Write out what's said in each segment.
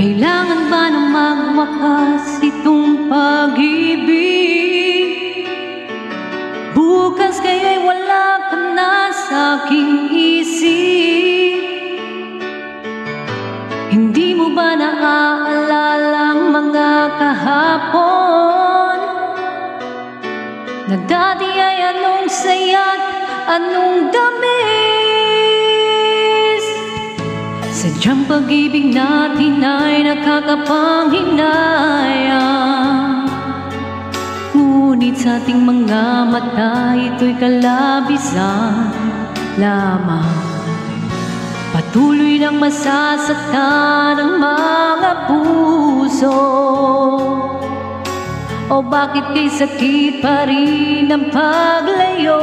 Kailangan ba na magwakas itong pag-ibig? Bukas kaya'y wala ka na sa aking isip. Hindi mo ba naaalala ang mga kahapon? Na dati ay anong saya't anong damis. Sadyang pag-ibig natin ay nakakapanghinayang, ngunit sa ating mga mata ito'y kalabisan lamang. Patuloy lang masasaktan ang mga puso. O bakit kay sakit pa rin ang paglayo?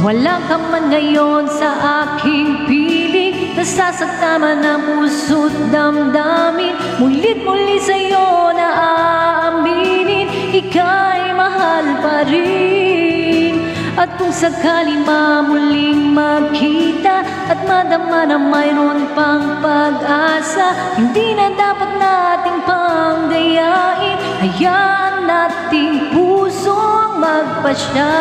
Wala ka man ngayon sa aking piling, nasasaktan man ang puso't damdamin. Mulit muli sa'yo na aaminin, ika'y mahal pa rin. At kung sakali muling magkita at madama na mayroon pang pag-asa, hindi na dapat nating pangdayain. Hayaan nating pusong magpasya.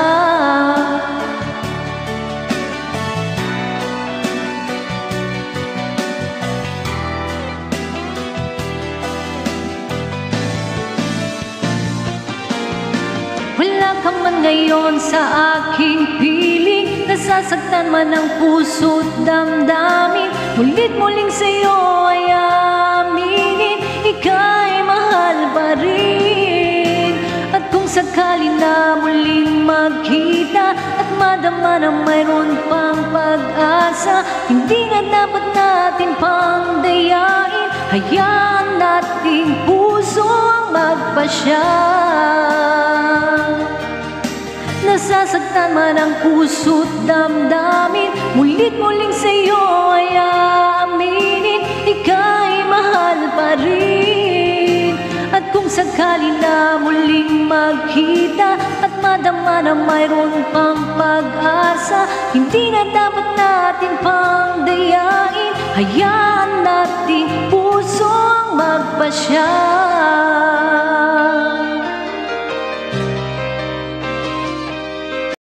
Wala ka man ngayon sa aking piling, nasasaktan man ang puso't damdamin. Mulit-muling sa'yo ay aminin, ika'y mahal pa rin. At kung sakali na muling magkita at madama na mayroon pang pag-asa, hindi na dapat natin pangdayain. Hayaan nating puso ang magpasya. Nasasaktan man ang puso't damdamin, mulit-muling sa'yo ay aaminin, ika'y mahal pa rin. At kung sakali na muling magkita at madama na mayroon pang pag-asa, hindi na dapat natin pangdayain. Hayaan nating puso ang magpasya.